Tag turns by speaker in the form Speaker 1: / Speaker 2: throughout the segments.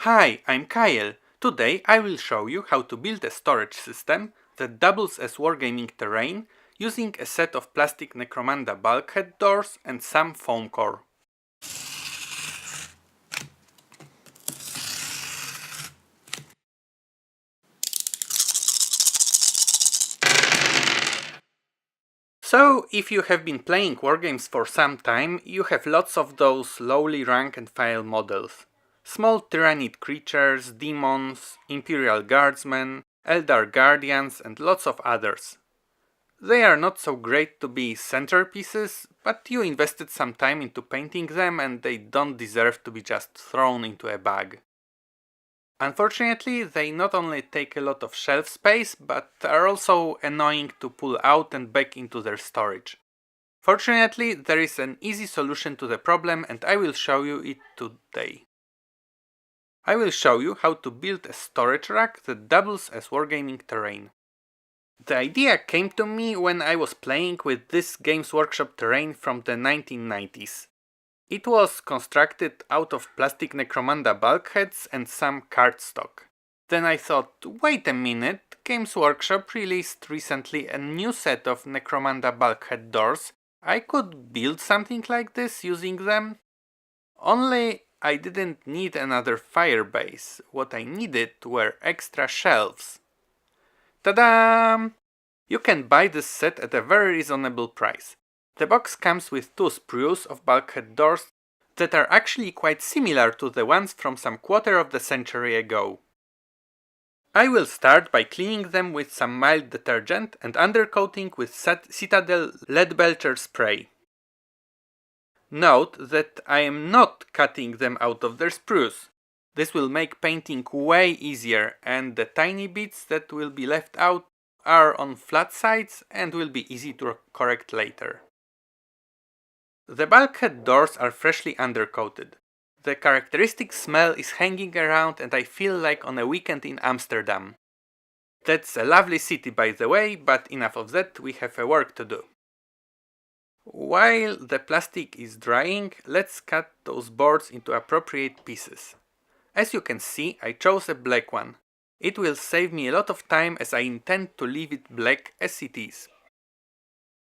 Speaker 1: Hi, I'm Kyle. Today I will show you how to build a storage system that doubles as wargaming terrain using a set of plastic Necromunda bulkhead doors and some foam core. So, if you have been playing wargames for some time, you have lots of those lowly rank and file models. Small tyrannid creatures, demons, imperial guardsmen, eldar guardians and lots of others. They are not so great to be centerpieces, but you invested some time into painting them and they don't deserve to be just thrown into a bag. Unfortunately, they not only take a lot of shelf space, but are also annoying to pull out and back into their storage. Fortunately, there is an easy solution to the problem and I will show you it today. I will show you how to build a storage rack that doubles as wargaming terrain. The idea came to me when I was playing with this Games Workshop terrain from the 1990s. It was constructed out of plastic Necromunda bulkheads and some cardstock. Then I thought, wait a minute, Games Workshop released recently a new set of Necromunda bulkhead doors. I could build something like this using them. Only I didn't need another fire base. What I needed were extra shelves. Ta-da! You can buy this set at a very reasonable price. The box comes with two sprues of bulkhead doors that are actually quite similar to the ones from some quarter of the century ago. I will start by cleaning them with some mild detergent and undercoating with Citadel Leadbelcher spray. Note that I am not cutting them out of their sprues. This will make painting way easier and the tiny bits that will be left out are on flat sides and will be easy to correct later. The bulkhead doors are freshly undercoated. The characteristic smell is hanging around and I feel like on a weekend in Amsterdam. That's a lovely city by the way, but enough of that, we have a work to do. While the plastic is drying, let's cut those boards into appropriate pieces. As you can see, I chose a black one. It will save me a lot of time as I intend to leave it black as it is.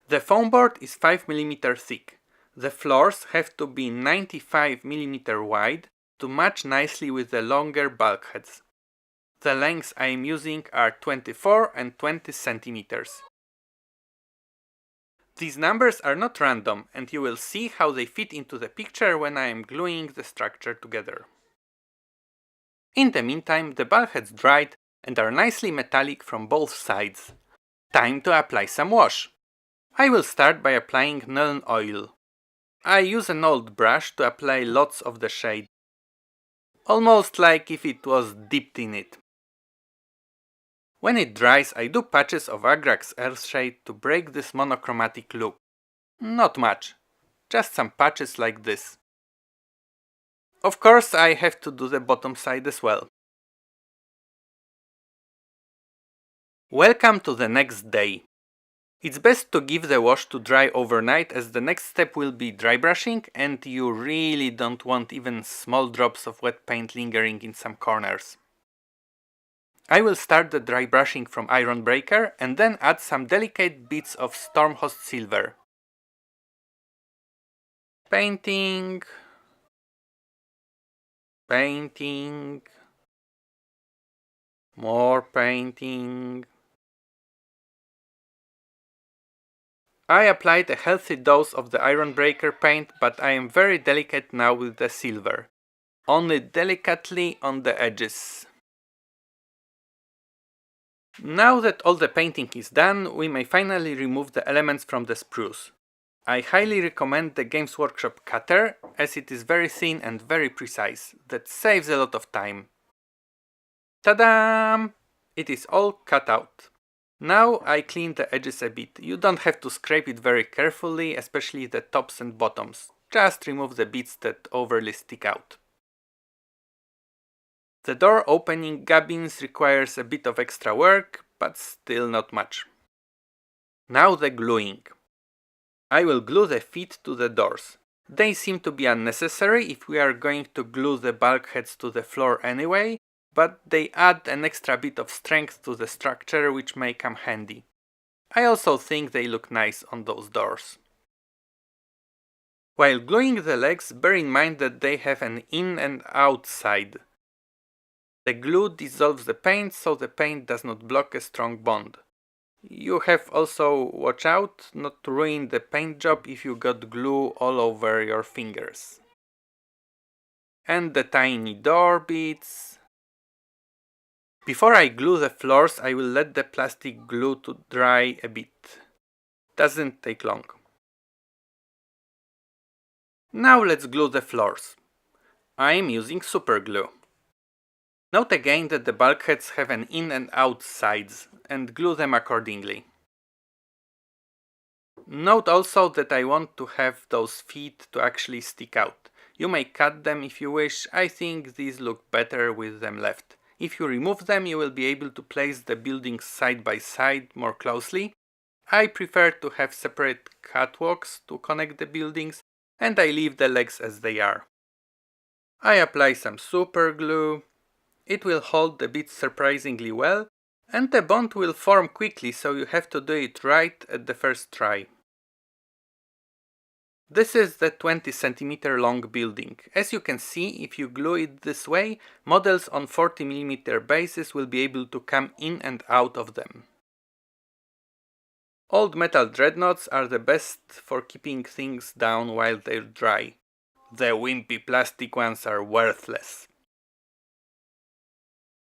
Speaker 1: The foam board is 5mm thick. The floors have to be 95mm wide to match nicely with the longer bulkheads. The lengths I am using are 24 and 20 centimeters. These numbers are not random and you will see how they fit into the picture when I am gluing the structure together. In the meantime, the bulkheads dried and are nicely metallic from both sides. Time to apply some wash. I will start by applying Nuln oil. I use an old brush to apply lots of the shade. Almost like if it was dipped in it. When it dries, I do patches of Agrax Earthshade to break this monochromatic look. Not much, just some patches like this. Of course, I have to do the bottom side as well. Welcome to the next day. It's best to give the wash to dry overnight as the next step will be dry brushing and you really don't want even small drops of wet paint lingering in some corners. I will start the dry brushing from Iron Breaker and then add some delicate bits of Stormhost Silver. Painting. Painting. More painting. I applied a healthy dose of the Iron Breaker paint, but I am very delicate now with the silver. Only delicately on the edges. Now that all the painting is done, we may finally remove the elements from the sprues. I highly recommend the Games Workshop cutter, as it is very thin and very precise. That saves a lot of time. Ta-da! It is all cut out. Now I clean the edges a bit. You don't have to scrape it very carefully, especially the tops and bottoms. Just remove the bits that overly stick out. The door opening gubbins requires a bit of extra work, but still not much. Now the gluing. I will glue the feet to the doors. They seem to be unnecessary if we are going to glue the bulkheads to the floor anyway, but they add an extra bit of strength to the structure which may come handy. I also think they look nice on those doors. While gluing the legs, bear in mind that they have an in and out side. The glue dissolves the paint, so the paint does not block a strong bond. You have also watch out not to ruin the paint job if you got glue all over your fingers. And the tiny door bits. Before I glue the floors, I will let the plastic glue to dry a bit. Doesn't take long. Now let's glue the floors. I am using super glue. Note again that the bulkheads have an in and out sides, and glue them accordingly. Note also that I want to have those feet to actually stick out. You may cut them if you wish. I think these look better with them left. If you remove them, you will be able to place the buildings side by side more closely. I prefer to have separate catwalks to connect the buildings, and I leave the legs as they are. I apply some super glue. It will hold the bits surprisingly well, and the bond will form quickly, so you have to do it right at the first try. This is the 20 cm long building. As you can see, if you glue it this way, models on 40 mm bases will be able to come in and out of them. Old metal dreadnoughts are the best for keeping things down while they're dry. The wimpy plastic ones are worthless.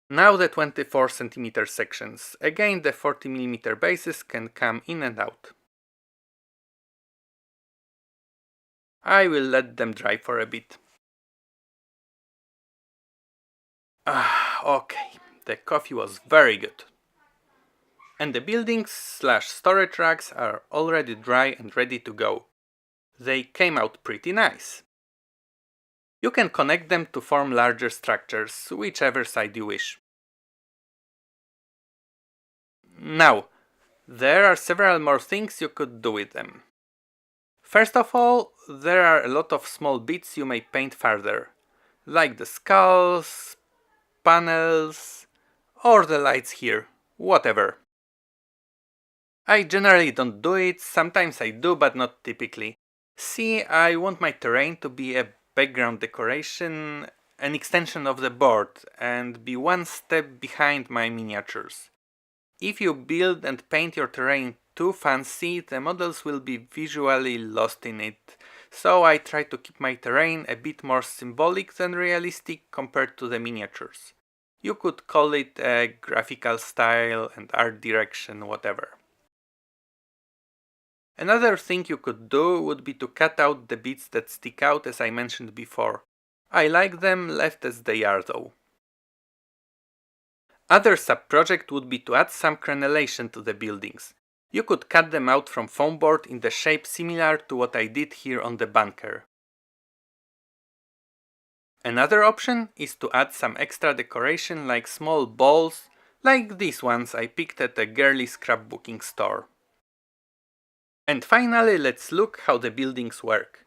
Speaker 1: Now the 24 cm sections. Again, the 40 mm bases can come in and out. I will let them dry for a bit. Okay, the coffee was very good. And the buildings/storage racks are already dry and ready to go. They came out pretty nice. You can connect them to form larger structures, whichever side you wish. Now, there are several more things you could do with them. First of all, there are a lot of small bits you may paint further, like the skulls, panels, or the lights here, whatever. I generally don't do it, sometimes I do, but not typically. See, I want my terrain to be a background decoration, an extension of the board, and be one step behind my miniatures. If you build and paint your terrain too fancy, the models will be visually lost in it, so I try to keep my terrain a bit more symbolic than realistic compared to the miniatures. You could call it a graphical style and art direction, whatever. Another thing you could do would be to cut out the bits that stick out, as I mentioned before. I like them left as they are though. Other sub-project would be to add some crenellation to the buildings. You could cut them out from foam board in the shape similar to what I did here on the bunker. Another option is to add some extra decoration like small balls, like these ones I picked at a girly scrapbooking store. And finally, let's look how the buildings work.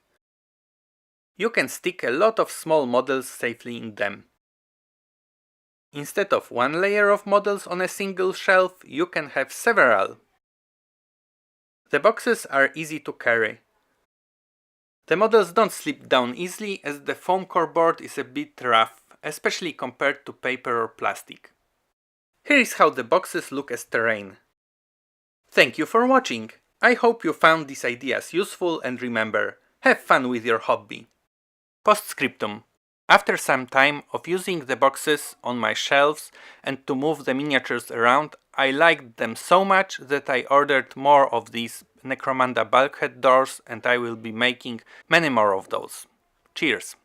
Speaker 1: You can stick a lot of small models safely in them. Instead of one layer of models on a single shelf, you can have several. The boxes are easy to carry. The models don't slip down easily as the foam core board is a bit rough, especially compared to paper or plastic. Here is how the boxes look as terrain. Thank you for watching! I hope you found these ideas useful, and remember, have fun with your hobby. Postscriptum. After some time of using the boxes on my shelves and to move the miniatures around, I liked them so much that I ordered more of these Necromunda bulkhead doors, and I will be making many more of those. Cheers!